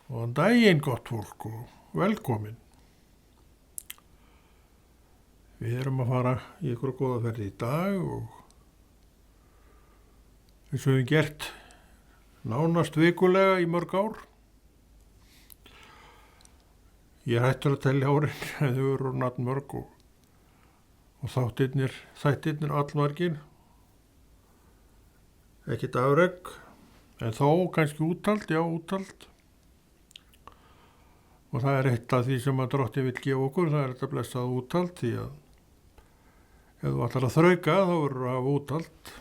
Góðan daginn, gott fólk og velkomin. Við erum að fara í ykkur góða ferð í dag og eins og við höfum gert nánast vikulega í mörg ár. Ég er hættur að telja árin, þau eru nátt mörg og þættirnir allmargir. Ekkert afrek, en þó kannski úthald, já úthald. Og það er eitt af því sem að Drottinn vill gefa okkur, það er þetta blessað úthald, því að ef þú ætlar að þrauka þá verður að hafa úthald.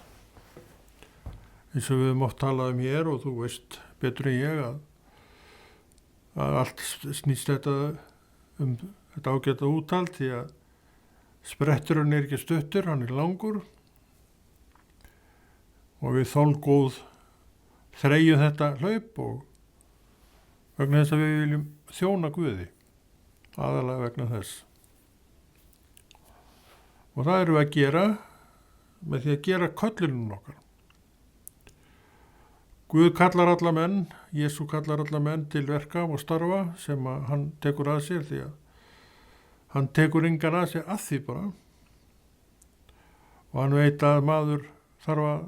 Eins og við höfum oft talað hér og þú veist betur en ég að allt snýst þetta ágæta úthald, því að spretturinn er ekki stuttur, hann er langur og við þolgóð þreyjum þetta hlaup og vegna þess að við viljum þjóna Guði, aðalega vegna þess. Og það erum við að gera með því að gera köllunum okkar. Guð kallar alla menn, Jesú kallar alla menn til verka og starfa sem að hann tekur að sér, því að hann tekur engan að sér að því bara. Og hann veit að maður þarf að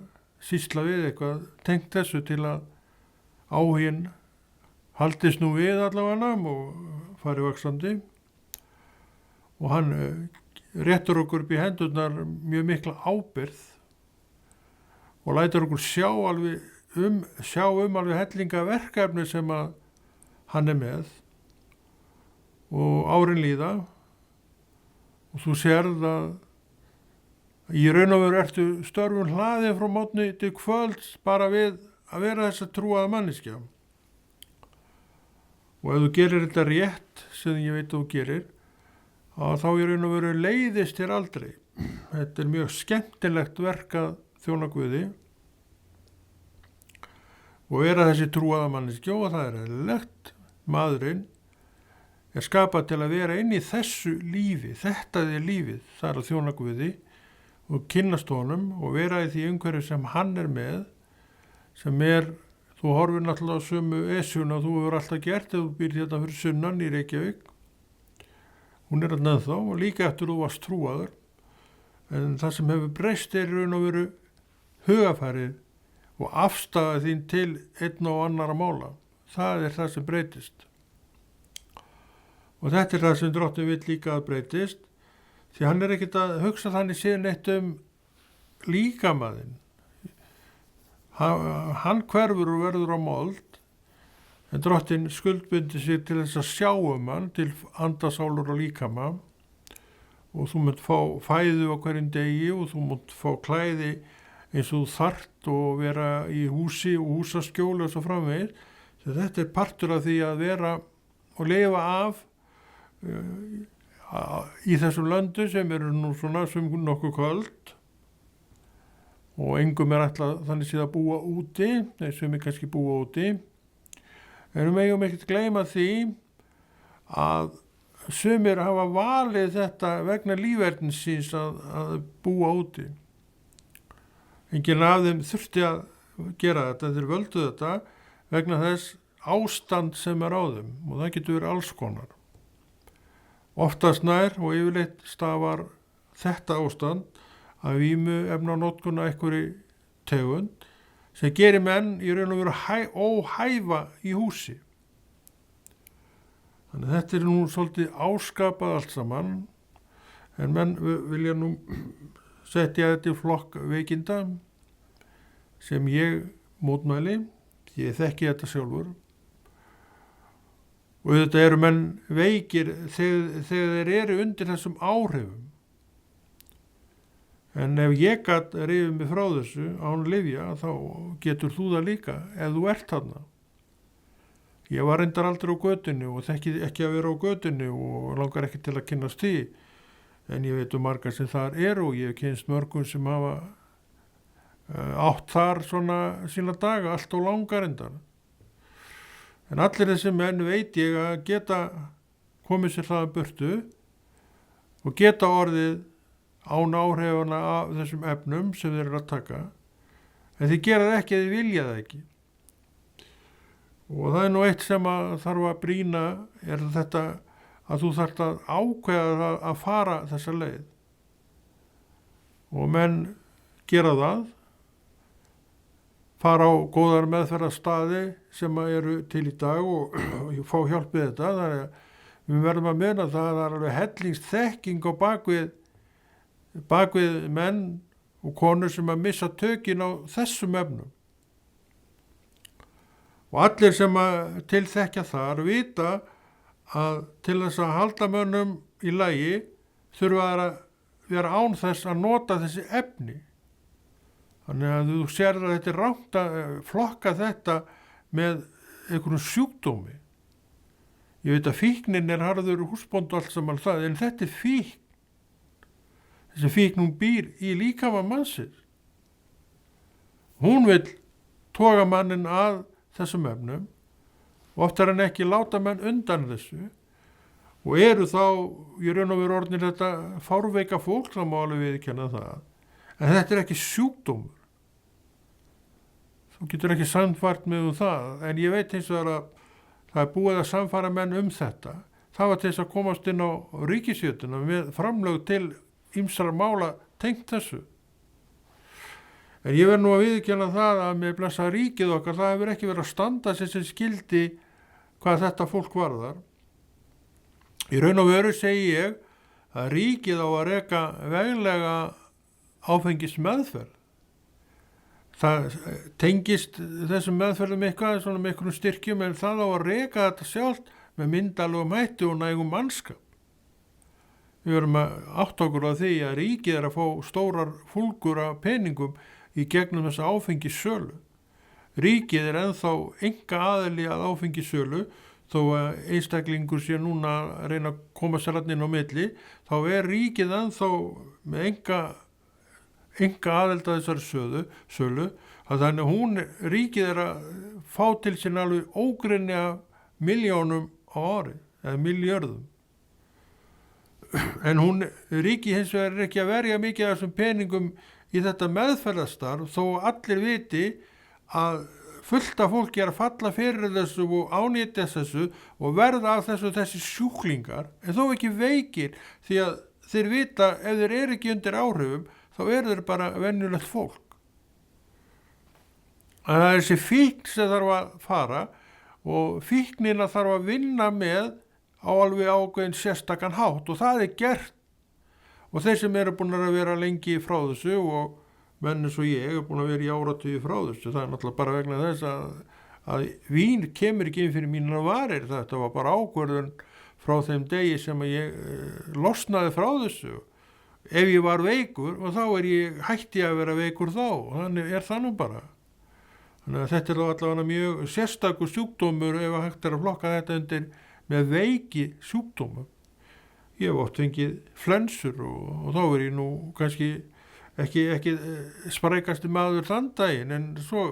sýsla við eitthvað tengt þessu til að áhuginn haldist nú við allavega og fari vaxandi. Og hann réttur okkur upp í hendurnar mjög mikla ábyrgð og lætur okkur sjá alveg hellinga verkefni sem að hann er með og árin líða og þú sérð að í raun og veru ertu störfum hlaðið frá morgni til kvölds bara við að vera þessa trúaða manneskja. Og ef þú gerir þetta rétt, sem ég veit að þú gerir, þá í raun og veru leiðist þér aldrei. Þetta er mjög skemmtilegt verk að þjóna Guði og vera þessi trúaða manneskja og það er eðlilegt. Maðurinn er skapað til að vera inn í þessu lífi, þetta er lífið, það er að þjóna Guði og kynnast honum og vera í því umhverju sem hann er með, sem er, þú horfir náttúrulega á sömu Esjuna þú hefur alltaf gert ef þú býr þetta fyrir sunnan í Reykjavík. Hún er þarna ennþá og líka eftir þú varst trúaður, en það sem hefur breyst er raun og veru hugafærið og afstæða þín til einn og annara mála. Það er það sem breytist. Og þetta er það sem Drottinn vill líka að breytist, því hann er ekkert að hugsa þannig síðan eitt líkamaðinn. Hann hverfur og verður á mold, en Drottinn skuldbundi sig til þess að sjá hann, til andasálur og líkama, og þú munt fá fæðu á hverjum degi og þú munt fá klæði eins og þú þarft og vera í húsi og húsaskjóli og svo framvegis. Þetta er partur af því að vera og lifa af í þessum löndu sem eru nú svona sem nokkuð köld og engum er ætlað þannig séð að búa úti, sem er kannski búa úti. En við megum ekkert gleyma því að sumir hafa valið þetta vegna lífverðins síns að búa úti. Enginn af þeim þurfti að gera þetta, þeir völdu þetta vegna þess ástand sem er á þeim og það getur verið alls konar. Oftast nær og yfirleitt stafar þetta ástand að vímuefnanotkun af einhverri tegund sem gerir menn í raun og veru óhæfa í húsi. Þannig þetta er nú svolítið áskapað allt saman, en menn vilja nú setja þetta í flokk veikinda sem ég mótmæli, ég þekki þetta sjálfur. Og þetta eru menn veikir þegar þeir eru undir þessum áhrifum. En ef ég gat rifið mig frá þessu án lyfja, þá getur þú það líka ef þú ert þarna. Ég var reyndar aldrei á götunni og þekki ekki að vera á götunni og langar ekki til að kynnast því. En ég veit margar sem þar eru og ég hef kynnst mörgum sem hafa átt þar svona sína daga, allt og langar reyndar. En allir þessi menn veit ég að geta komið sér það að burtu og geta orðið án áhrifana af þessum efnum sem þeir eru að taka, en þeir gera það ekki eða vilja það ekki. Og það nú eitt sem að þarf að brýna þetta að þú þarft að ákveða að fara þessa leið. Og menn gera það, fara á góðar meðferðarstaði sem eru til í dag og fá hjálp við þetta. Það við verðum að muna það alveg hellingsþekking á bakvið menn og konur sem að missa tökin á þessum efnum. Og allir sem að tilþekja þar vita að til þess að halda mönnum í lagi þurfa að vera án þess að nota þessi efni. Þannig að þú sér að þetta rangt að flokka þetta með einhverjum sjúkdómi. Ég veit að fíknin harður húsbónd og allt saman það, en þetta fíkn. Þessi fíkn hún býr í líkama mannsins. Hún vill toga mannin að þessum efnum og oftar en ekki láta menn undan þessu og eru þá í raun og veru orðnir þetta fárveika fólk, það má alveg viðurkenna það. En þetta ekki sjúkdómur. Þú getur ekki sannfært með það, en ég veit eins og það búið að samfara menn þetta. Það var til þess að komast inn á ríkisjötuna með framlög til ýmsra mála tengt þessu. En ég verð nú að viðurkenna það að með blessa ríkið okkar, það hefur ekki verið að standa sér sem skildi hvað þetta fólk varðar. Í raun og veru segi ég að ríkið á að reka veglega áfengismeðferð. Það tengist þessum meðferðum eitthvað, svona með einhverjum styrkjum, en það á að reka þetta sjálft með myndarlegum hætti og nægum mannskap. Við verum að átta okkur á því að ríkið að fá stórar fúlgur af peningum í gegnum þessa áfengissölu. Ríkið ennþá enga aðili að áfengissölu, þó að einstaklingur sé núna að reyna að koma sér inn á milli, þá ríkið ennþá með enga aðild að þessari sölu, að þannig ríkið að fá til sín alveg ógrynni af milljónum á ári, eða milljörðum. En ríkið hins vegar ekki að verja mikið af þessum peningum í þetta meðferðarstarf, þó allir viti að fullt af fólki að falla fyrir þessu og ánýtja þessu og verða af þessi sjúklingar, en þó ekki veikir, því að þeir vita ef þeir eru ekki undir áhrifum, þá eru þeir bara venjulegt fólk. En það þessi fíkn sem þarf að fara og fíknina þarf að vinna með á alveg ákveðin sérstakann hátt og það gert. Og þeir sem eru búin að vera lengi frá þessu og menn eins og ég er búin að vera í áratugi frá þessu, það náttúrulega bara vegna þess að vín kemur ekki inn fyrir mínar varir, þetta var bara ákvörðun frá þeim degi sem að ég losnaði frá þessu. Ef ég var veikur og þá ég hætti að vera veikur þá, og þannig það nú bara. Þannig að þetta þá allavega mjög sérstakur sjúkdómur ef að hægt að flokka þetta undir með veiki sjúkdómur. Ég hef oft fengið flensur og þá ég nú kannski ekki sprækasti maður þann daginn, en svo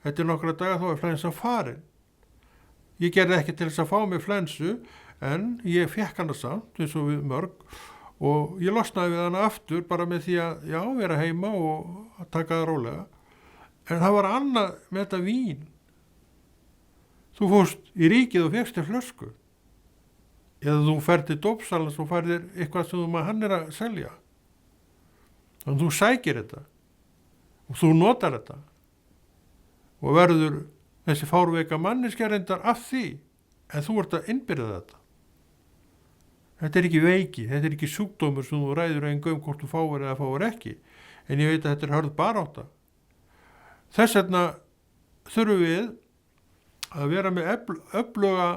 eftir nokkra daga þá flensa farin. Ég gerði ekki til þess að fá mig flensu, en ég fekk hana samt eins og við mörg og ég losnaði við hana aftur bara með því að vera heima og að taka það rólega. En það var annað með þetta vín. Þú fórst í ríkið og fékkst þér flösku. Eða þú ferð til dópsalans og færðir eitthvað sem hann að selja. Þannig þú sækir þetta og þú notar þetta og verður þessi fárveika manneskja reyndar af því, en þú ert að innbyrða þetta. Þetta ekki veiki, þetta ekki sjúkdómur sem þú ræður hvort þú fáir eða fáir ekki, en ég veit að þetta hörð barátta. Þess vegna þurfum við að vera með öfluga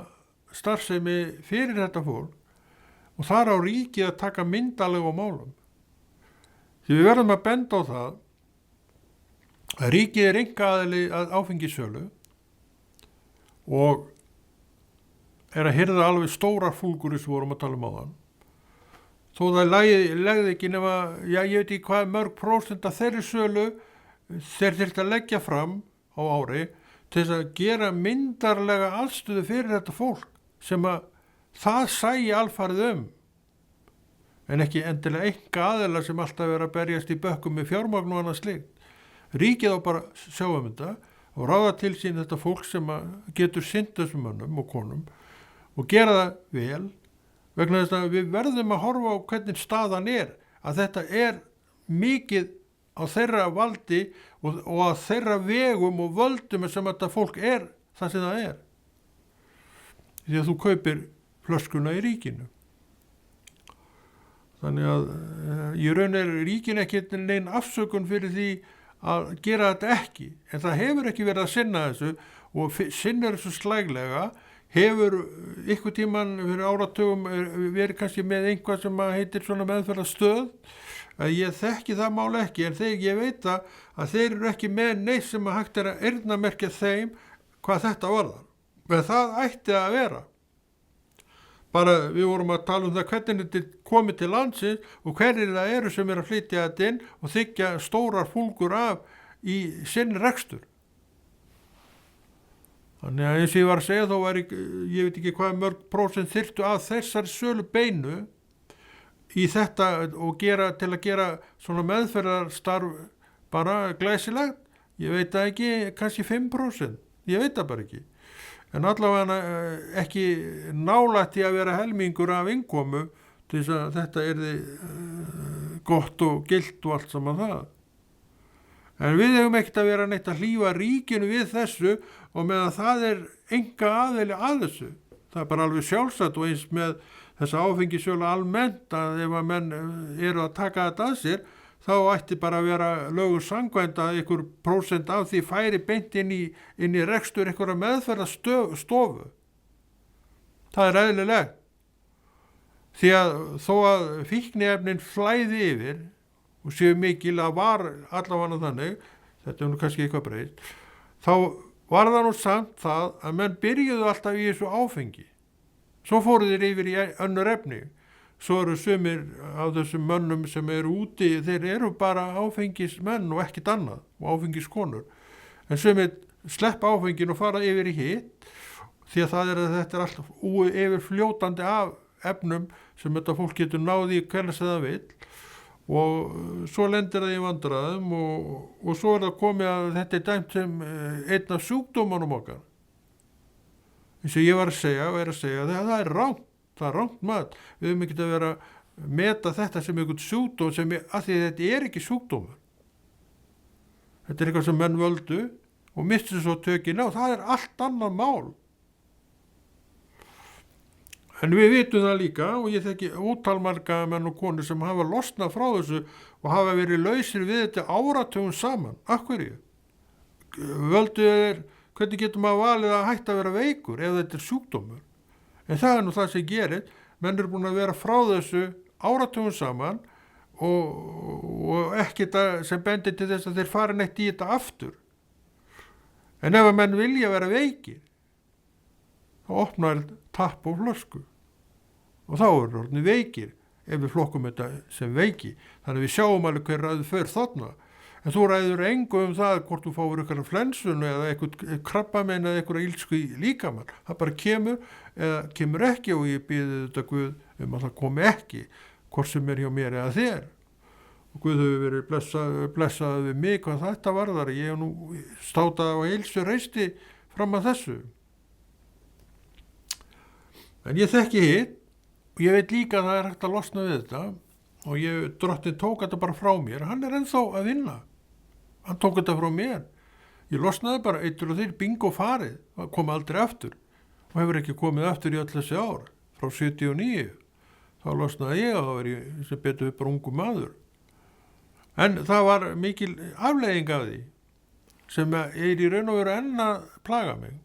starfsemi fyrir þetta fólk og þar á ríkið að taka myndarlega á málum. Því við verðum að benda á það að ríkið einkaaðili að áfengissölu og að hirða alveg stórar fúlgur sem vorum að tala áðan. Þó það legði ekki nema, ég veit ekki hvað mörg prósent af þeirri sölu þeir þyrftu að leggja fram á ári til þess að gera myndarlega aðstöðu fyrir þetta fólk sem að það sæi alfarið en ekki endilega einkaaðilar sem alltaf vera að berjast í bökkum með fjármagn og annað slíkt. Ríkið á bara sjá þetta og ráða til sín þetta fólk sem getur sinnt þessum mönnum og konum og gera það vel, vegna þess að við verðum að horfa á hvernig staðan að þetta mikið á þeirra valdi og að þeirra vegum og völdum sem þetta fólk það sem það því að þú kaupir flöskuna í ríkinu. Þannig að í raun ríkinu ekki nein afsökun fyrir því að gera þetta ekki, en það hefur ekki verið að sinna þessu og sinnir þessu slæglega, hefur ykkur tíman fyrir áratugum verið kannski með einhvað sem heitir svona meðferðarstöð, að ég þekki það mál ekki, en þegar ég veit að þeir eru ekki með neitt sem hægt að eyrnamerkja þeim hvað þetta varðar, en það ætti að vera. Bara við vorum að tala það hvernig þetta komið til landsins og hverjir það eru sem að flytja þetta inn og þykja stórar fúlgur af í sinn rekstur. Þannig að eins og ég var að segja, þá ég veit ekki hvað mörg prósent þyrftu af þessari sölu beinu í þetta og til að gera svona meðferðarstarf bara glæsilegt. Ég veit það ekki, kannski 5%, ég veit það bara ekki. En allavega ekki nálægt í að vera helmingur af innkomu til þess að þetta gott og gilt og allt saman það. En við hefum ekkert að vera neitt að hlífa ríkinu við þessu og meðan það enga aðili að þessu. Það bara alveg sjálfsagt og eins með þessa áfengisölu almennt að ef að menn eru að taka þetta að sér, þá ætti bara að vera lögur samkvæmt að einhver prósent af því færi beint inn í rekstur einhverja meðferðarstofu. Það eðlilegt. Því að þó að fíkniefnin flæði yfir og séu mikil að var allavega þannig, þetta nú kannski eitthvað breytt, þá var það nú samt það að menn byrjuðu alltaf í þessu áfengi. Svo fóru þeir yfir í önnur efni. Svo eru sumir af þessum mönnum sem eru úti, þeir eru bara áfengismenn og ekkit annað og áfengiskonur. En sumir sleppa áfengin og fara yfir í hitt því að þetta alltaf yfirfljótandi af efnum sem þetta fólk getur náði hvernig sem það vill og svo lendir það í vandræðum og svo það komið að þetta dæmt sem einn af sjúkdómanum okkar. Eins og ég var að segja það rámt. Það rámt mat. Við höfum ekki að vera að meta þetta sem einhvern sjúkdóm af því að þetta ekki sjúkdómur. Þetta eitthvað sem menn völdu og mistu svo tökin á. Það allt annað mál. En við vitum það líka og ég þekki ótalmarga menn og konur sem hafa losnað frá þessu og hafa verið lausir við þetta áratugum saman. Af hverju? Völdu hvernig getur maður valið að hætta að vera veikur ef þetta sjúkdómur? En það nú það sem gerir, menn eru búin að vera frá þessu áratugum saman og ekkert sem bendir til þess að þeir fari neitt í þetta aftur. En ef að menn vilja vera veikir, þá opnar tapp og flösku og þá eru orðnir veikir ef við flokkum þetta sem veiki. Þannig að við sjáum alveg hver ræður fyrir þarna. En þú ræður engu það hvort þú fáir ykkur flensun eða eitthvað krabbamein eða eitthvað ílsku í líkamann. Það bara kemur eða kemur ekki og ég biði þetta Guð að það komi ekki, hvort sem hjá mér eða þér. Og Guð hefur verið blessað við mig hvað þetta varðar. Ég hef nú státað á heilsu reisti fram að þessu. En ég þekki hitt og ég veit líka að það hægt að losna við þetta og drottinn tók þetta bara frá mér. Hann ennþá að vinna. Hann tók þetta frá mér. Ég losnaði bara 1 og 3 bingo farið. Það kom aldrei aftur. Og hefur ekki komið aftur í öll þessi ár. Frá 79. Þá losnaði ég og það var ég sem betur bara ungu maður. En það var mikil afleiðing af því. Sem í raun og veru enn að plaga mig.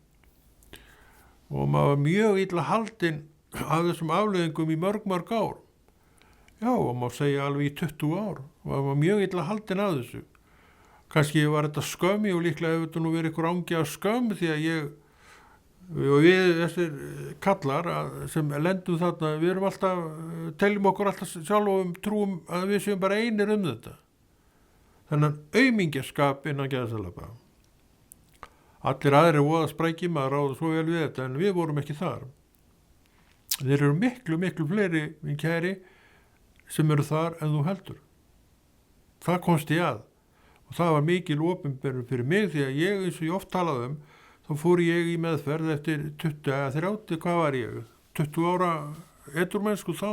Og maður var mjög illa haldinn af þessum afleiðingum í mörg ár. Já, og maður segja alveg í 20 ár. Og maður var mjög illa haldinn af þessu. Kannski var þetta skömmi og líklega hefur þetta nú verið ykkur ángi af skömm því að við þessir kallar sem lendum þarna, við erum alltaf, teljum okkur alltaf sjálf og trúum að við séum bara einir þetta. Þennan aumingjaskap innan geðsalapa. Allir aðrir voða spræki, maður ráða svo vel við þetta en við vorum ekki þar. Þeir eru miklu fleiri, minn kæri, sem eru þar en þú heldur. Það komst ég að. og það var mikil opinberun fyrir mig því að ég, eins og ég oft talaði þá fór ég í meðferð eftir 20 eða 30, hvað var ég? 20 ára edrúmennsku þá,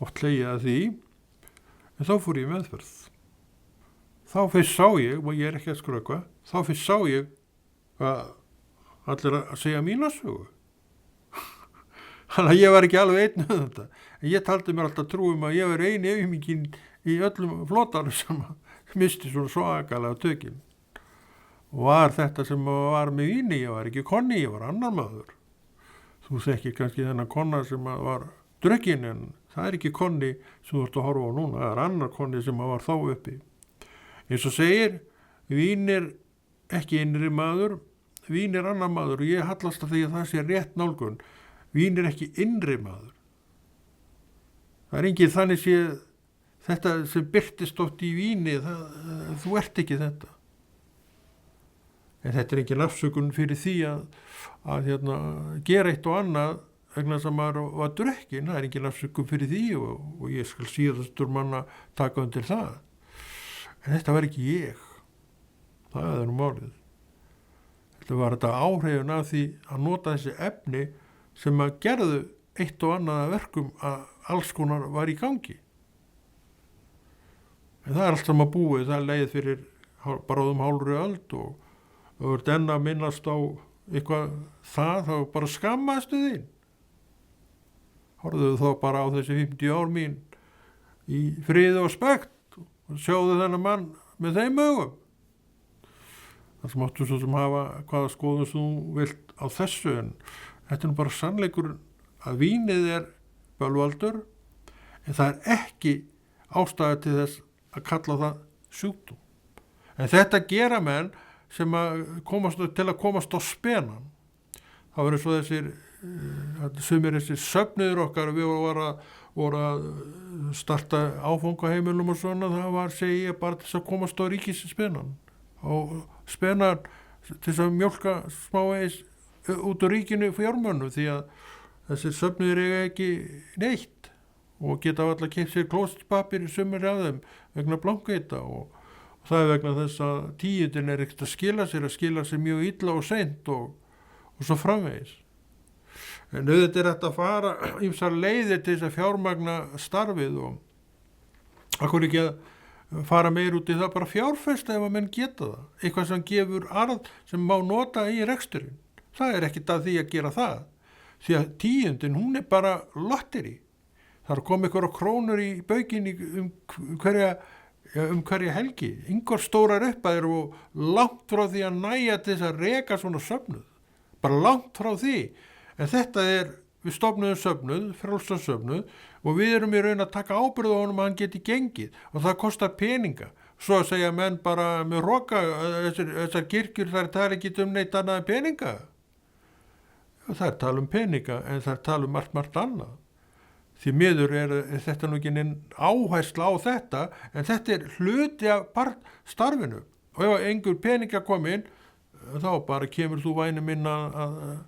oft hlegið að því, en þá fór ég í meðferð. Þá fyrst sá ég, og ég ekki að skrökva, þá fyrst sá ég að allir að segja mína sögu. Þannig að ég var ekki alveg einn með þetta. En ég taldi mér alltaf trúum að ég var eini auðmingin í öllum flotanum sem misti svona svakalega tökin. Og var þetta sem var með víni, ég var ekki konni, ég var annar maður. Þú þekkir kannski þennan konna sem var drukkin, en það er ekki konni sem þú ert að horfa á núna, það er annar konni sem var þá uppi. Eins og segir, vín er ekki innri maður, vín er annar maður og ég hallast að því að það sé rétt nálgun. Vín er ekki innri maður. Það er engin þannig sé þetta sem birtist oft í víni, þú ert ekki þetta. En þetta er engin afsökun fyrir því að gera eitt og annað vegna sem maður var drukkin, það er engin afsökun fyrir því og ég skal síðastur manna taka undir það. En þetta var ekki ég. Það er nú málið. Þetta var þetta áhrifun af því að nota þessi efni sem að gerðu eitt og annað verkum að alls konar var í gangi. En það er allt saman búið, það er leið fyrir bráðum hálfri öld og þú ert enn að minnast á eitthvað þá bara skammastu þín. Horfðu þá bara á þessi 50 ár mín í friði og spekt og sjáðu þennan mann með þeim augum. Það sem áttu svo sem hafa hvaða skoðun þú vilt á þessu, en þetta er bara sannleikur að vínið er bölvaldur, en það er ekki ástæða til þess að kalla það sjúkdóm. En þetta gera menn sem til að komast á spenan. Það var eins og þessir söfniður okkar, við voru að starta áfangaheimilum og svona, það var, segi ég, bara til að komast á ríkis spenan. Og spenan til þess að mjólka smávegis út á ríkinu fjármönnum því að þessir söfniður eiga ekki neitt og geta alltaf keypt sér klósettpappír í sumir af þeim vegna blankgeita og það er vegna þess að tíundin er ekkert að skila sér mjög illa og seint og svo framvegis. En auðvitað er þetta að fara ýmsar leiðir til þess að fjármagna starfið og akkur ekki að fara meir út í það bara fjárfesta ef að menn geta það. Eitthvað sem gefur arð sem má nota í reksturinn. Það er ekkert að því að gera það. Því að tíundin, hún er bara lotteri. Það kom einhverja krónur í bauginni hverja helgi. Yngur stórar upphæðir og langt frá því að næja til þess að reka svona söfnuð. Bara langt frá því. En þetta við stofnuðum söfnuð, frjálsa söfnuð og við erum í raun að taka ábyrgð á honum að hann geti gengið og það kostar peninga. Svo að segja menn bara með roka, þessar kirkjur þær ekki neitt annað en peninga. Það er tala peninga en það er tala margt annað. Því miður er þetta nú ekki neinn áhersla á þetta, en þetta er hluti af starfinu. Og ef einhver peninga kom inn, þá bara kemur þú vænum inn að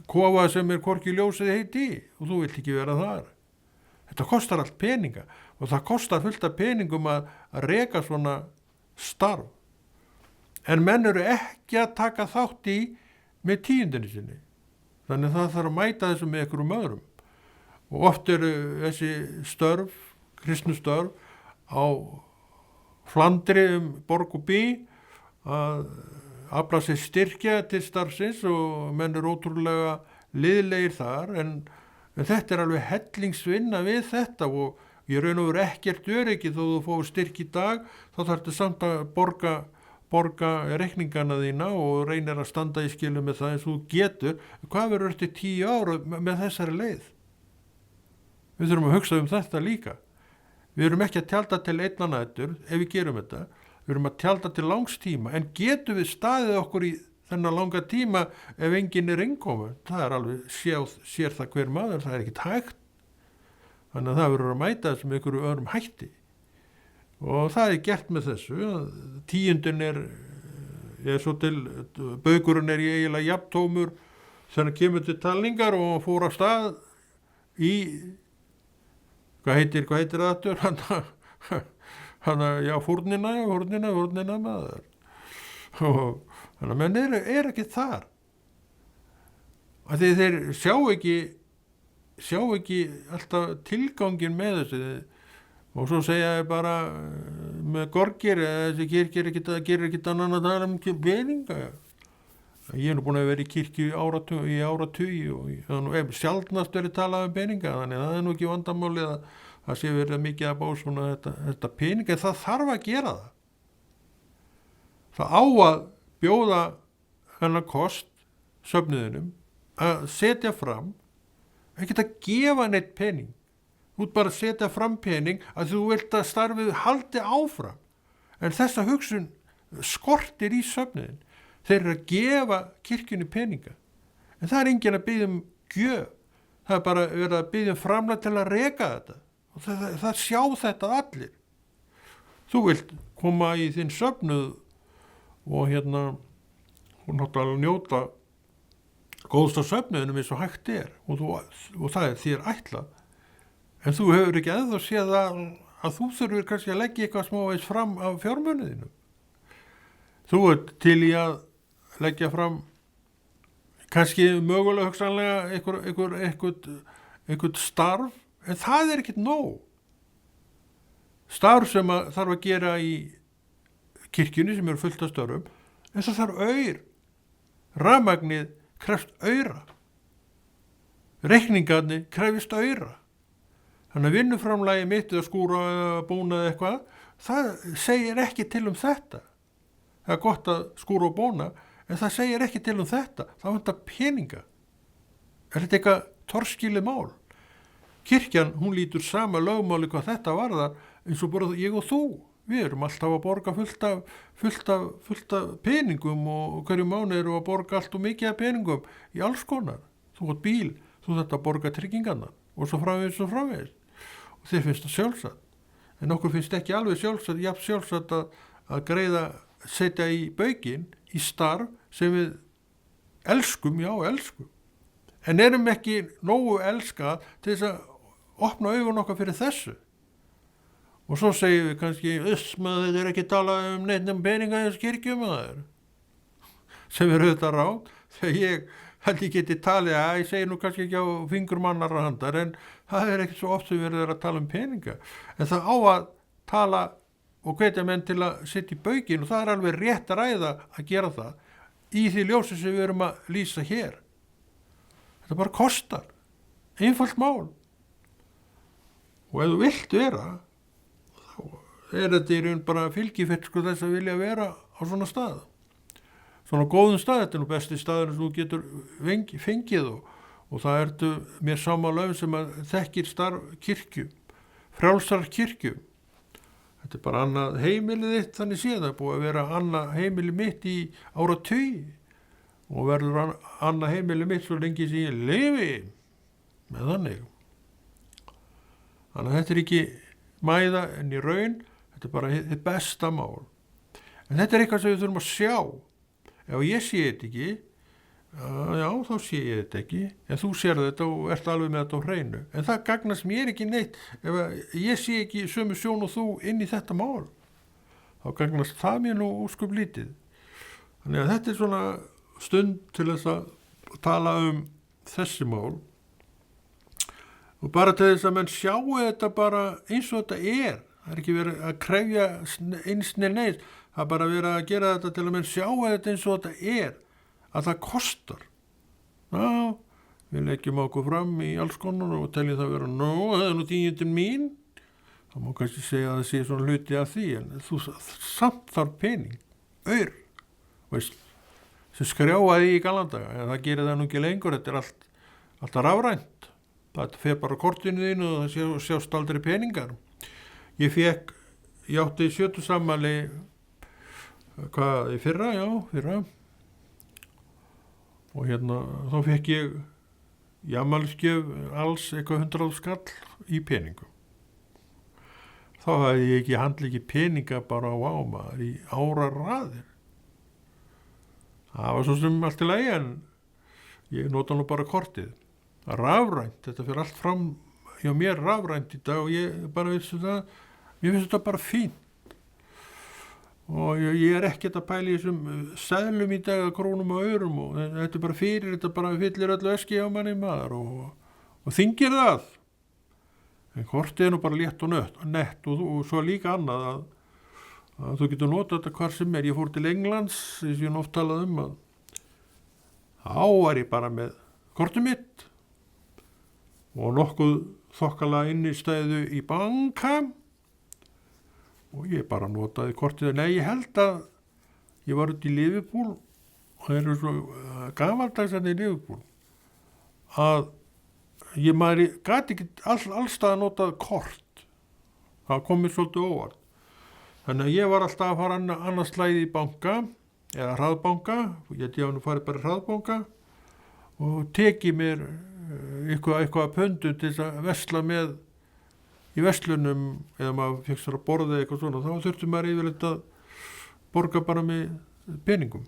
kofa sem er hvorki ljósið heiti og þú vilt ekki vera þar. Þetta kostar allt peninga og það kostar fullt af peningum að reka svona starf. En menn eru ekki að taka þátt í með tíundinni sinni. Þannig að það þarf að mæta þessu með einhverjum öðrum. Og oft eru þessi störf, kristnu störf, á Flandri borg og bí að afla sér styrkja til starfsins og menn eru ótrúlega liðlegir þar, en þetta er alveg hellingsvinna við þetta og ég raun og veru ekkert öryggi þó þú fóðu styrk í dag, þá þarf þetta samt að borga reikningana þína og reynir að standa í skilu með það eins og þú getur. Hvað verður eftir 10 ára með þessari leið? Við þurfum að hugsa þetta líka. Við erum ekki að tjalda til einna nætur ef við gerum þetta. Við erum að tjalda til langs tíma, en getum við staðið okkur í þennan langa tíma ef enginn er innkomu? Það er alveg, sér það hver maður, það er ekkert hægt. Þannig að það verður að mæta þessu með einhverju öðrum hætti. Og það er gert með þessu. Tíundin er svo til, baugurinn er eiginlega jafntómur þannig að kemur til talningar og fór á stað í, hvað heitir það aftur? já, fórnina maður. Og þannig að menn er ekki þar. Af því þeir sjá ekki alltaf tilgangin með þessu, og svo segja þeir bara með gorgir, þessi kirkir gerir ekki annan að tala peninga. Ég nú búin að vera í kirkju í áratugi og sjaldnast verið talað peninga, þannig að það nú ekki vandamálið að það sé verið mikið að bá svona þetta peninga. Það þarf að gera það. Það á að bjóða hennar kost söfnuðinum að setja fram, ekki að gefa neitt pening. Þú bara að setja fram pening að þú vilt að starfið haldi áfram. En þessa hugsun skortir í söfnuðin. Þeir eru að gefa kirkjunni peninga. En það enginn að biðja gjöf. Það bara verið að biðja framlag til að reka þetta. Og það sjá þetta allir. Þú vilt koma í þinn söfnuð og hún náttúrulega njóta góðst á söfnuðinum eins og hægt og það þér ætlað. En þú hefur ekki eða séð að þú þurfir kannski að leggja eitthvað smávegis fram af fjármuniðinu. Þú ert til í að leggja fram kannski mögulega hugsanlega einhvern starf, en það ekkert nóg. Starf sem þarf að gera í kirkjunni sem eru fullt af störfum, en það þarf aur. Rafmagnið krefst aura. Reikningarnir krefist aura. Þannig að vinnuframlagi mitt eða skúra eða bóna eða eitthvað, það segir ekki til þetta. Það gott að skúra og bóna, en það segir ekki til þetta. Það vantar peninga. Þetta eitthvað torskilið mál? Kirkjan, hún lítur sama lögmáli hvað þetta varðar, eins og bara ég og þú. Við erum alltaf að borga fullt af peningum og hverju mánuð erum að borga allt og mikið af peningum í alls konar. Þú átt bíl, þú þetta að borga tryggingarnar og svo framvegis. Og þeir finnst það sjálfsagt. En okkur finnst ekki alveg sjálfsagt að greiða, setja í baukinn í starf sem við elskum. En erum ekki nógu elskað til þess að opna augun okkar fyrir þessu. Og svo segjum við kannski, maður er ekki talað neitt peninga í þessu kirkju maður. Sem auðvitað rátt, þegar ég held ég geti talið að ég segi nú kannski ekki á fingur mannarra handar, en það ekki svo oft sem við erum að tala peninga. En það á að tala og hvetja menn til að setja í baukinn, og það alveg rétt að ræða að gera það í því ljósi sem við erum að lýsa hér. Þetta bara kostar. Einfalt mál. Og ef þú vilt vera, þá þetta í raun bara fylgifett þess að vilja vera á svona stað. Svona góðum stað, þetta nú besti staður sem þú getur fengið og það ertu mér sammála sem að þekkir starf kirkju, frjálsar kirkju. Þetta bara annað heimilið þitt, þannig séð, það búið að vera annað heimilið mitt í áratugi og verður annað heimilið mitt svo lengi sem ég lifi með þannig. Þannig að þetta ekki mæða en í raun, þetta bara þitt besta mál. En þetta eitthvað sem við þurfum að sjá. Ef ég sé þetta ekki, já, þá sé ég þetta ekki, en þú sér þetta og ert alveg með þetta á hreinu. En það gagnast mér ekki neitt, ef ég sé ekki sömu sjón og þú inn í þetta mál, þá gagnast það mér nú ósköp lítið. Þannig að þetta svona stund til þess að tala þessi mál, og bara til þess að menn sjáu þetta bara eins og þetta það ekki verið að krefja einsni neitt, það bara verið að gera þetta til að menn sjáu þetta eins og þetta að það kostar. Já, við leggjum okkur fram í alls konar og teljum það vera það nú tíundin mín, þá má kannski segja að það sé svona hluti af því, en þú samt þarf pening, veist, sem skrjáaði í galandaga, en það gerir það nú ekki lengur, þetta alltaf rafrænt. Það fer bara kortinu þínu og það sjást aldrei peningar. Ég átti 70 afmæli í fyrra. Og þá fekk ég í afmælisgjöf alls eitthvað 100 skall í peningum. Þá hafði ég ekki handleggi peninga bara á ámaður í áraraðir. Það var svo sem allt í lagi, en ég nota nú bara kortið. Rafrænt, þetta fyrir allt fram hjá mér rafrænt í dag og ég bara mér finnst þetta bara fínt. og ég ekkert að pæla í þessum seðlum í dag að krónum og aurum og þetta bara þetta bara fyllir öllu eski á manni maður og þingir það. En kortið nú bara létt og nett og svo líka annað að þú getur notað þetta hvar sem ég fór til Englands, þess að ég oft talað að þá var ég bara með kortið mitt og nokkuð þokkalega innistæðu í banka og ég bara notaði kortið. Nei, ég held að ég var út í Liverpool og það eru svo gamaldags í Liverpool að maður gæti ekki allstað að notað kort. Það kom mér svolítið óvart. Þannig að ég var alltaf að fara annars slæði í banka eða hraðbanka, ég hef nú farið bara í hraðbanka og tekið mér eitthvað pöndum til þess að versla með í verslunum eða maður fekk sér að borða eitthvað svona, þá þurfti maður yfirleitt að borga bara með peningum.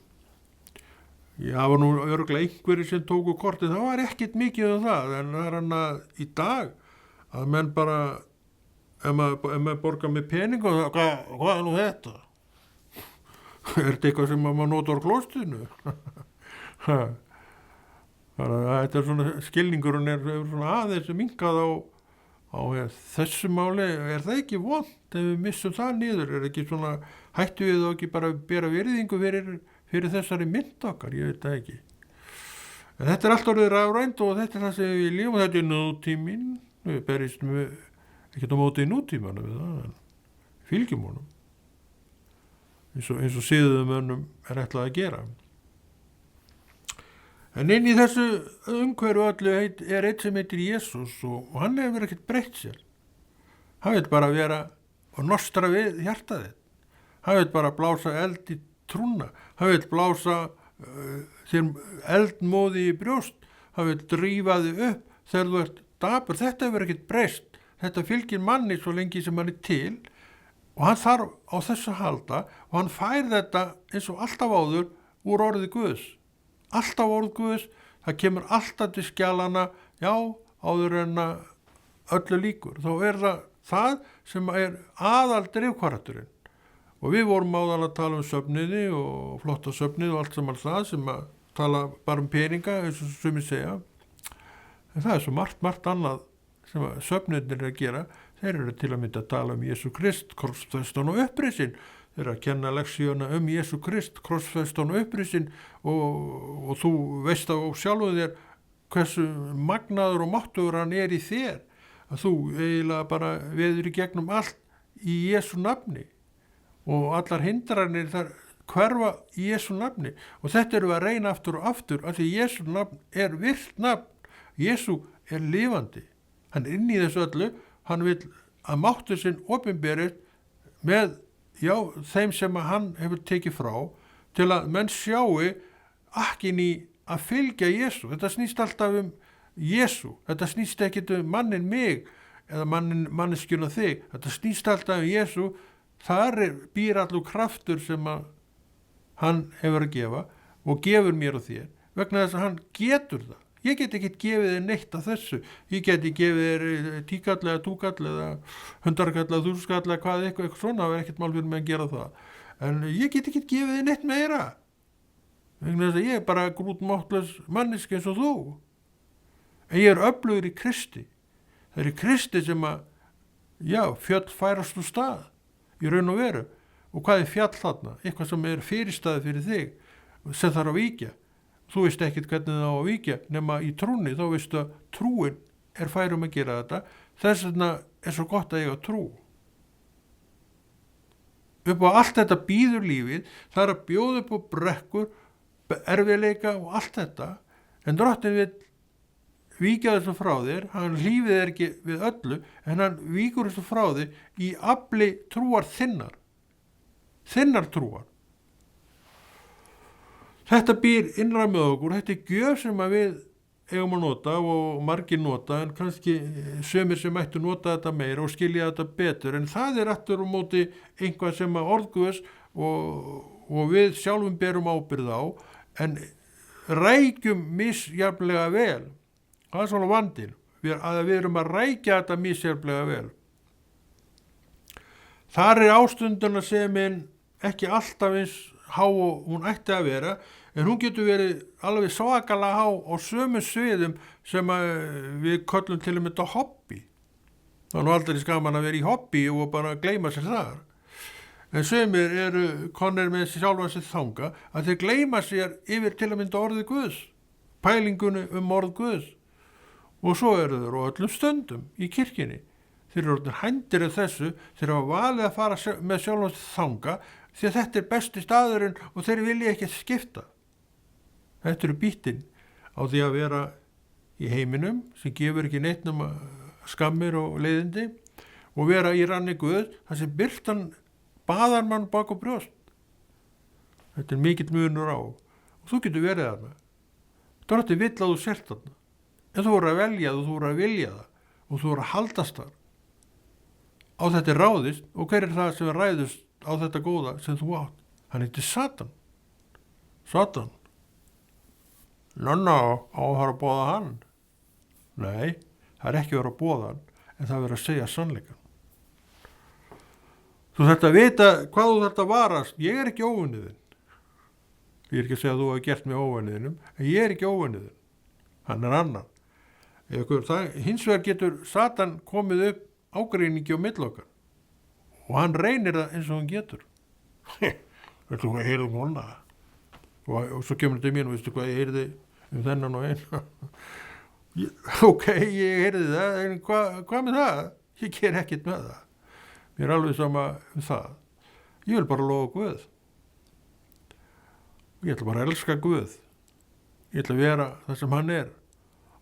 Það var nú örugglega einhverjir sem tóku kortið, það var ekkert mikið það, en það hann að í dag að menn bara, ef maður borgar með peningum, hvað er nú þetta? Þetta eitthvað sem maður notar á klostinu? Þannig að þetta svona skilningurinn svona aðeins minkað á þessu máli. Er það ekki vont ef við missum það niður? Er ekki svona, hættu við þá ekki bara að bera virðingu fyrir þessari mynd okkar? Ég veit það ekki. En þetta allt orðið rafrænt og þetta það sem við lífum, þetta nútíminn. Við beristum ekki á móti í nútímanum við það, en fylgjum honum. Eins og siðumönnum ætlað að gera. En inn í þessu umhverfu öllu einn sem heitir Jesús og hann hefur ekkert breytt sér. Hann vil bara vera og nostra við hjartaðið. Hann vil bara blása eld í trúna. Hann vil blása þér eldmóði í brjóst. Hann vil drífa þig upp þegar þú ert dapur. Þetta hefur ekkert breyst. Þetta fylgir manni svo lengi sem hann til og hann þarf á þessu að halda og hann fær þetta eins og alltaf áður úr orði Guðs. Alltaf orð Guðs, það kemur alltaf til skjalana, já, áður en öllu líkur. Þá það sem aðal drifkarakturinn. Og við vorum áðan að tala söfniði og flotta söfniði og allt saman það sem að tala bara peninga, eins og sem ég segja. En það svo margt annað sem söfniðnir að gera. Þeir eru til að mynda að tala Jesú Krist, krossfestan og upprisin. Þeir eru að kenna leksíuna Jesú Krist, krossfestan og upprisin og þú veist á sjálfu þér hversu magnaður og máttugur hann í þér. Að þú eiginlega bara veður í gegnum allt í Jesú nafni og allar hindranir þar hverfa í Jesú nafni. Og þetta eru að reyna aftur og aftur af því Jesú nafn virkt nafn. Jesú lifandi. Hann inn í þessu öllu, hann vil að máttur sinn opinberist með þeim sem hann hefur tekið frá til að menn sjáu akkin í að fylgja Jesú. Þetta snýst alltaf Jesú. Þetta snýst ekkit mannin mig eða manneskjuna þig. Þetta snýst alltaf Jesú. Þar býr allur kraftur sem að hann hefur að gefa og gefur mér og þér vegna þess að hann getur það. Ég get ekki gefið þér neitt af þessu. Ég geti gefið þér 10 eða 2 eða 100 eða 1000 eða eitthvað svona, það er ekkert mál fyrir mig að gera það. En ég get ekki gefið þér neitt meira. Vegna þess að ég bara grútmáttlaus manneski eins og þú. En ég öflugur í Kristi. Það í Kristi sem að, fjöll færast úr stað í raun og veru. Og hvað fjall þarna? Eitthvað sem fyrirstaði fyrir þig sem þarf að víkja. Þú veist ekkert hvernig það á að víkja nema í trúni, þá veistu að trúin færum að gera þetta. Þess vegna svo gott að eiga trú. Upp á allt þetta býður lífið, það að bjóða upp á brekkur, erfiðleika og allt þetta, en Drottinn vill víkja þessu frá þér, hann lífið ekki við öllu, en hann víkur þessu frá þér í afli trúar þinnar trúar. Þetta býr innra með okkur, þetta gjöf sem að við eigum að nota og margir nota, en kannski sömur sem ættu nota þetta meira og skilja þetta betur, en það aftur á móti einhvað sem að orðguðs og við sjálfum berum ábyrgð á, en rækjum misjafnlega vel. Það svona vandinn, að við erum að rækja þetta misjafnlega vel. Þar ástunduna semin ekki alltaf eins há og hún ætti að vera, en hún getur verið alveg svakalega há á sömu sviðum sem við köllum til og með þetta hobby. Það er nú aldrei skaman að vera í hobby og bara gleyma sér þar. En sumir eru konir með sjálfa sér þanga að þeir gleyma sér yfir til að mynda orðið Guðs, pælingunni orð Guðs. Og svo eru þeir á öllum stundum í kirkjunni. Þeir eru orðnir hændir af þessu, þeir hafa valið að fara með sjálfa sér þanga því að þetta er besti staðurinn og þeir vilja ekki skipta. Þetta eru bítinn á því að vera í heiminum sem gefur ekki neitt nema skammir og leiðindi og vera í ranni Guð þar sem birtan baðar mann bak og brjóst. Þetta er mikill munur á og þú getur verið þarna. Það er alltaf vill að þú sért þarna. En þú voru að velja það og þú voru að vilja það og þú voru að haldast þar. Á þetta er ráðist og hver er það sem ræðust á þetta góða sem þú átt? Hann heitir Satan. Satan. Nanna á að fara að boða hann. Nei, það er ekki að vera að boða hann en það er að segja sannleikann. Þú þarft að vita hvað þú þarft að varast. Ég er ekki óvinniðinn. Ég er ekki að segja að þú hefur gert mig óvinniðinum, en ég er ekki óvinniðinn. Hann er annan. Hins vegar getur Satan komið upp ágreiningi á milli okkar og hann reynir það eins og hann getur. Þú heyrðu hana. Og svo kemur þetta í mín og veistu hvað ég heyrði þennan og einn. Ok, ég heyrði það, en hvað með það? Ég ger ekkert með það. Mér er alveg sama það. Ég vil bara lofa Guð. Ég ætla bara að elska Guð. Ég ætla að vera það sem hann er.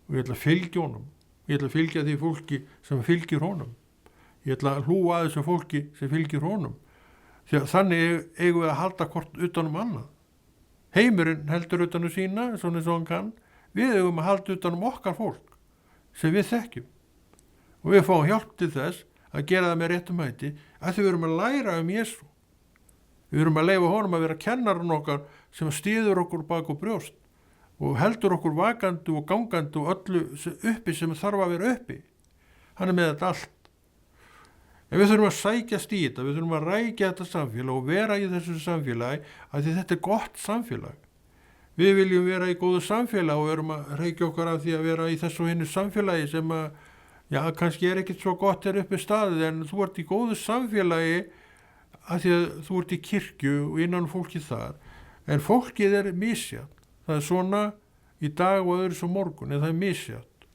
Og ég ætla að fylgja honum. Ég ætla að fylgja því fólki sem fylgir honum. Ég ætla að hlúa að þessu fólki sem fylgir honum. Því að þannig eigum við að halda hvort utanum annað. Heimurinn heldur utanum sína, svona eins og hann kann. Við eigum að halda utanum okkar fólk sem við þekkjum. Og við fáum hjálp til þess að gera það með réttum hætti að því við erum að læra Jesú. Við erum að leyfa honum að vera kennarinn okkar sem stýður okkur bak og brjóst og heldur okkur vakandi og gangandi og öllu uppi sem þarf að vera uppi. Hann er með þetta allt. En við þurfum að sækjast í þetta, við þurfum að rækja þetta samfélag og vera í þessu samfélagi að því þetta er gott samfélag. Við viljum vera í góðu samfélag og erum að rækja okkar af því að vera í þessu hinnu samfélagi sem að kannski er ekkert svo gott uppi staðið en þú ert í góðu samfélagi að því að þú ert í kirkju og innan fólki þar. En fólkið er misjafnt. Það er svona í dag og öðru svo morgun, en það er misjafnt.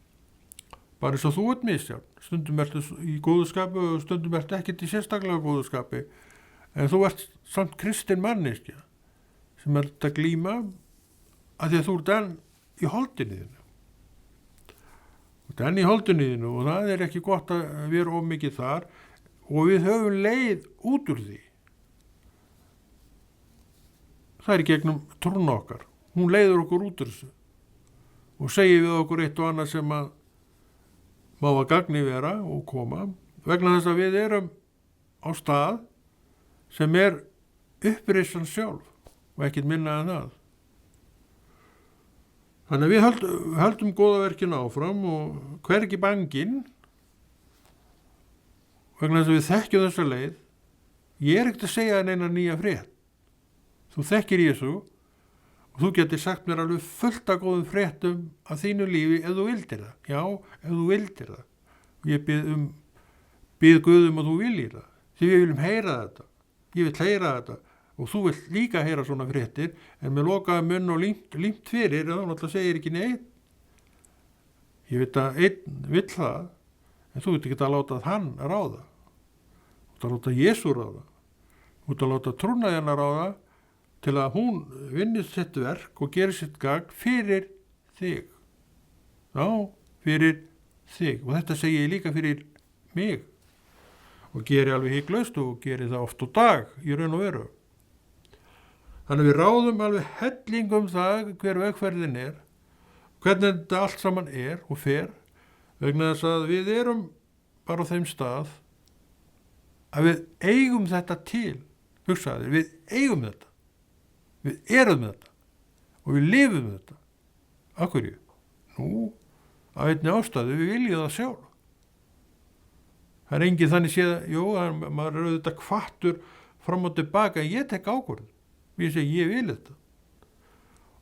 Bara eins og þú ert misjafnt. Stundum ertu í góðskapi og stundum ertu ekkert í sérstaklega góðskapi. En þú ert samt kristin manneskja sem ert að glíma að því að þú ert enn í holdinni þínu. Enn í holdunniðinu og það er ekki gott að vera of mikið þar og við höfum leið út úr því. Það er í gegnum trúna okkar. Hún leiður okkur út úr þessu og segir við okkur eitt og annað sem að má að gagni vera og koma vegna þess að við erum á stað sem er upprisan sjálf og ekkert minna en það. Þannig að við höldum góða verkin áfram og hvergi banginn vegna þess að við þekkjum þessa leið. Ég er ekkert að segja neina nýja frétt. Þú þekkir Jesú og þú getur sagt mér alveg fullt af góðum fréttum af þínu lífi ef þú vildir það. Já, ef þú vildir það. Ég bið Guð að þú viljir það. Því við viljum heyra þetta. Ég vil heyra þetta. Og þú vilt líka heyra svona fréttir, en með lokaða munn og límt fyrir, þá náttúrulega segir ekki neitt. Ég veit að einn vill það, en þú veit ekki að láta hann ráða. Þú veit að láta Jesú ráða. Þú veit að láta trúna hennar ráða til að hún vinni sitt verk og geri sitt gagn fyrir þig. Já, fyrir þig. Og þetta segi ég líka fyrir mig. Og geri alveg hygglust og geri það oft og dag í raun og veru. Þannig að við ráðum alveg helling það hver vegferðin er, hvernig þetta allt saman er og fer, vegna þess að við erum bara á þeim stað að við eigum þetta til, hugsaðir, við eigum þetta, við erum þetta og við lifum þetta. Af hverju? Nú, af einni ástæðu, við viljum það sjálf. Það er engin þannig séð, jú, maður er auðvitað hvattur fram og tilbaka, en ég tek ákvörðun. Ég segi, ég vil þetta.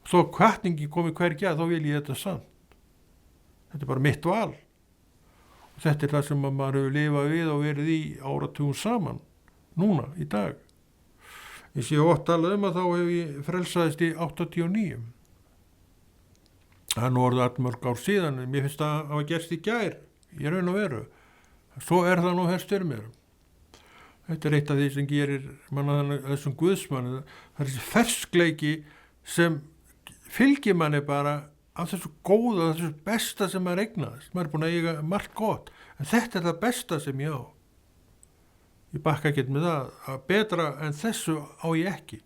Svo hvatningi komi hvergi að, þá vil ég þetta samt. Þetta bara mitt val. Og þetta það sem maður hefur lifað við og verið í áratugum saman, núna, í dag. Ég sé oft talað að þá hef ég frelsaðist í 89. Það er nú orðið allmörg ár síðan, en mér finnst það að hafa gerst í gær, í raun og veru. Svo það nú helst fyrir mér. Þetta eitt af því sem gerir manna þessum guðsmanni. Það þessi ferskleiki sem fylgir manni bara af þessu góða, þessu besta sem maður eignaðist. Maður búin að eiga margt gott, en þetta það besta sem ég á. Ég bakka ekkert með það, að betra en þessu á ég ekki.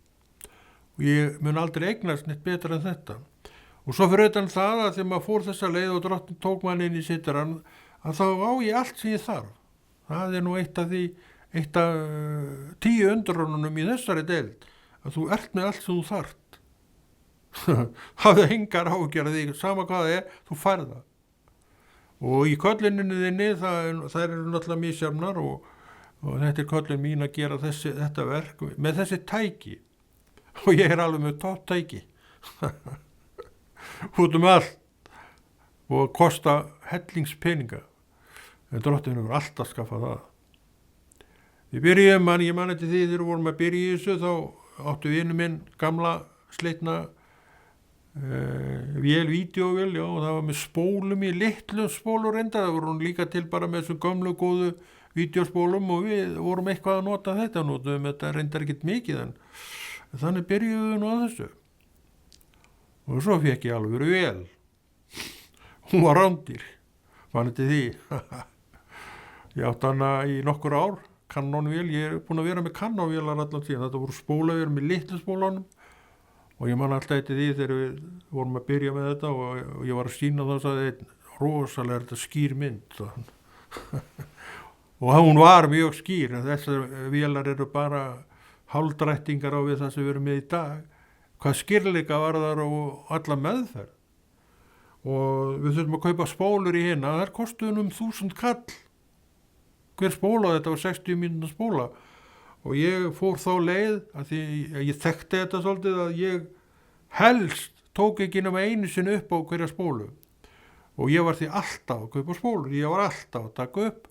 Og ég mun aldrei eignast neitt betra en þetta. Og svo fyrir utan það að þegar maður fór þessa leið og drottinn tók mann inn í sitran, að þá á ég allt sem ég þarf. Það nú eitt af 10 undrunum í þessari deild, að þú ert með allt sem þú þarft. Hafðu engar áhyggjur af því, sama hvað það þú færð það. Og í kölluninni þinni, það eru náttúrulega misjafnar og þetta köllun mín að gera þetta verk með þessi tæki. Og ég alveg með topp tæki. Út allt og kosta hellingspeninga. En drottinn hefur alltaf skaffað það. Við byrjum, ég man eftir því þegar vorum að byrja í þessu, þá áttu vinu minn gamla slitna vídeóvél, já, og það var með spólum í litlu spólur enda, það voru hún líka til bara með þessum gömlu góðu vídeóspólum og við vorum eitthvað að nota þetta, notum þetta reyndar ekkert mikið, en þannig byrjuðum við nú að þessu. Og svo fekk ég alveg vél. Hún var rándýr, man eftir því. Ég átti hana í nokkur ár, kannonvél, ég er búin að vera með kannonvélar allan síðan, þetta voru spólavél með litlu spólunum og ég man alltaf eftir því þegar við vorum að byrja með þetta og ég var að sýna það og sagði rosalega þetta skýr mynd og hún var mjög skýr, en þessar vélar eru bara hálfdrættingar á við það sem við erum með í dag, hvað skýrleika var þar og alla meðferð og við þurfum að kaupa spólur í hérna, þær kostuðu 1000 kall. Hver spóla, þetta var 60 mínútur spóla og ég fór þá leið að því ég þekkti þetta svolítið að ég helst tók ekki nema einu sinni upp á hverja spólu og ég var því alltaf að kaupa spólur, ég var alltaf að taka upp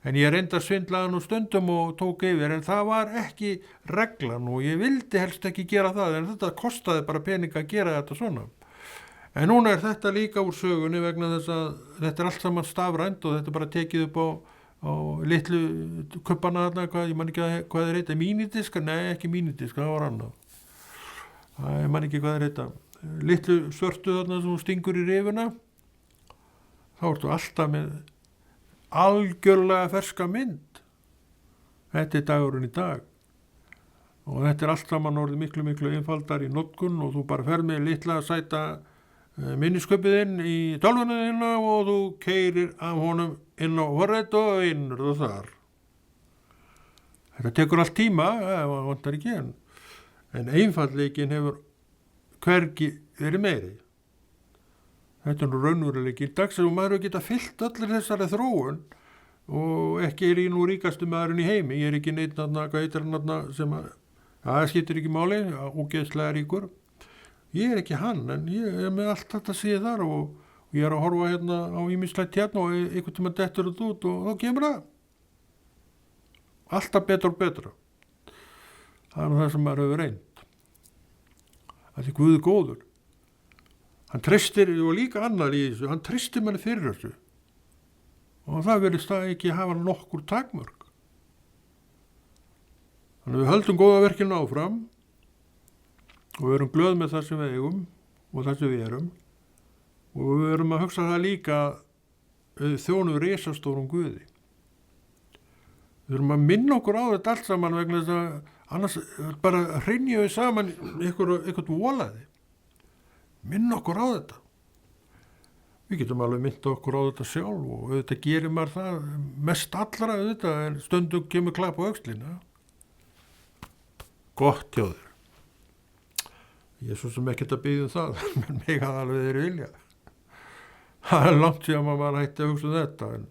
en ég reyndi að svindla nú stundum og tók yfir en það var ekki reglan og ég vildi helst ekki gera það en þetta kostaði bara pening að gera þetta svona. En núna þetta líka úr sögunni vegna þess að þetta allt saman stafrænt og þetta bara tekið upp á litlu kuppana þarna, ég man ekki hvað þeir heita, mínidiska? Nei, ekki mínidiska, það var annað. Ég man ekki hvað þeir heita. Litlu svörtu þarna sem stingur í rifuna, þá ertu alltaf með algjörlega ferska mynd. Þetta er dagurinn í dag. Og þetta allt saman orðið miklu, miklu einfaldar í notkun og þú bara fer með litla sæta minnisköpið inn í tölvunniðina og þú keyrir af honum inn á forrit og innur þú þar. Þetta tekur allt tíma, það vantar ekki en einfaldleikin hefur hvergi verið meiri. Þetta nú raunveruleiki í dags og maður hefur getað fyllt allir þessari þróun og ekki ég nú ríkastu maðurinn í heimi, ég ekki neitt hvað heitir hann sem það skiptir ekki máli, ógeðslega ríkur. Ég ekki hann, en ég með allt þetta síðan þar og ég að horfa hérna á ýmislegt hérna og einhvern tíma dettur þetta út og þá kemur það. Alltaf betra og betra. Það það sem maður hefur reynt. Það er Guð góður. Hann treystir, og líka annar í þessu, hann treystir manni fyrir þessu. Og það verðist það ekki hafa nokkur takmörk. Þannig við höldum góða verkinu áfram og við erum glöð með það sem við eigum og það sem við erum og við erum að hugsa það líka þjónum risastórum Guði. Við erum að minna okkur á þetta allt saman vegna þess að annars bara hrynjum við saman eitthvað volaði. Minna okkur á þetta. Við getum alveg mynda okkur á þetta sjálf og auðvitað gerir maður það mest allra auðvitað en stundum kemur klapp á öxlina. Gott hjá þér. Ég svo sem ekkert að biðja það, menn mig hafði alveg þeirri vilja. Það langt síðan maður hætti að hugsa þetta, en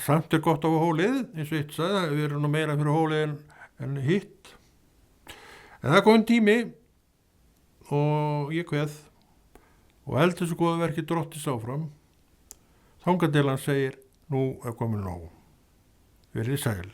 samt gott á hólið, eins og eitt sagði, við erum nú meira fyrir hólið en hitt. En það kom tími og ég kveð og held þessu góða verki Drottins áfram. Þangað til hann segir, nú er komin nóg. Verið sæl.